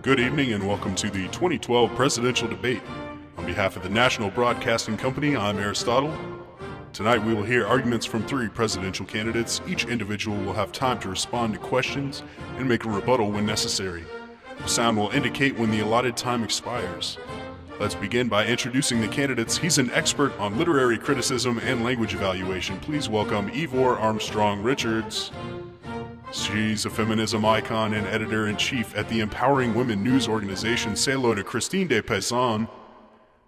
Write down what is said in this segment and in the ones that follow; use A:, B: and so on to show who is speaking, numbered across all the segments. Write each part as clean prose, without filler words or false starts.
A: Good evening and welcome to the 2012 presidential debate. On behalf of the National Broadcasting Company, I'm Aristotle. Tonight we will hear arguments from three presidential candidates. Each individual will have time to respond to questions and make a rebuttal when necessary. The sound will indicate when the allotted time expires. Let's begin by introducing the candidates. He's an expert on literary criticism and language evaluation. Please welcome Ivor Armstrong Richards. She's a feminism icon and editor-in-chief at the empowering women news organization. Say hello to Christine de Paysan.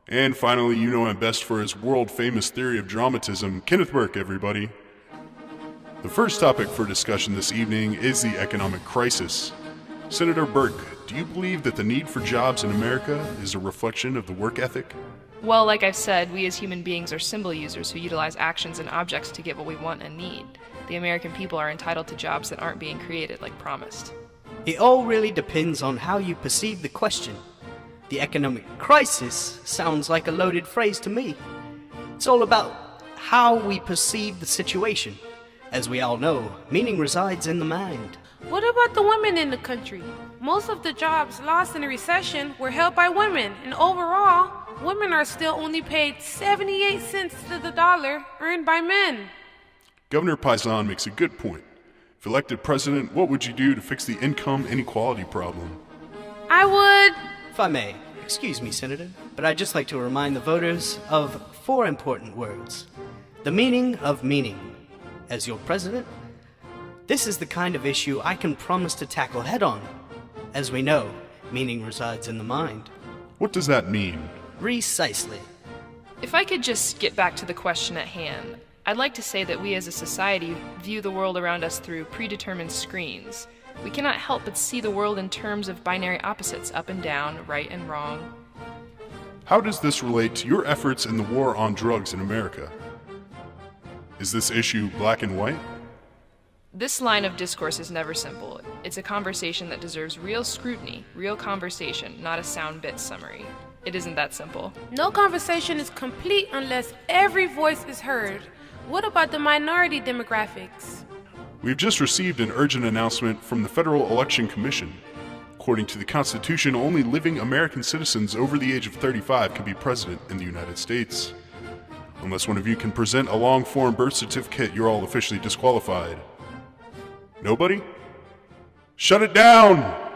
A: And finally, you know him best for his world-famous theory of dramatism, Kenneth Burke, everybody. The first topic for discussion this evening is the economic crisis. Senator Burke, do you believe that the need for jobs in America is a reflection of the work ethic?
B: Well, like I've said, we as human beings are symbol users who utilize actions and objects to get what we want and need. The American people are entitled to jobs that aren't being created like promised.
C: It all really depends on how you perceive the question. The economic crisis sounds like a loaded phrase to me. It's all about how we perceive the situation. As we all know, meaning resides in the mind.
D: What about the women in the country? Most of the jobs lost in the recession were held by women, and overall, women are still only paid 78 cents to the dollar earned by men.
A: Governor Paysan makes a good point. If elected president, what would you do to fix the income inequality problem?
D: I would...
C: If I may, excuse me, Senator, but I'd just like to remind the voters of 4 important words. The meaning of meaning. As your president, this is the kind of issue I can promise to tackle head-on. As we know, meaning resides in the mind.
A: What does that mean?
C: Precisely.
B: If I could just get back to the question at hand, I'd like to say that we as a society view the world around us through predetermined screens. We cannot help but see the world in terms of binary opposites, up and down, right and wrong.
A: How does this relate to your efforts in the war on drugs in America? Is this issue black and white?
B: This line of discourse is never simple. It's a conversation that deserves real scrutiny, real conversation, not a sound bit summary. It isn't that simple.
D: No conversation is complete unless every voice is heard. What about the minority demographics?
A: We've just received an urgent announcement from the Federal Election Commission. According to the Constitution, only living American citizens over the age of 35 can be president in the United States. Unless one of you can present a long-form birth certificate, you're all officially disqualified. Nobody? Shut it down!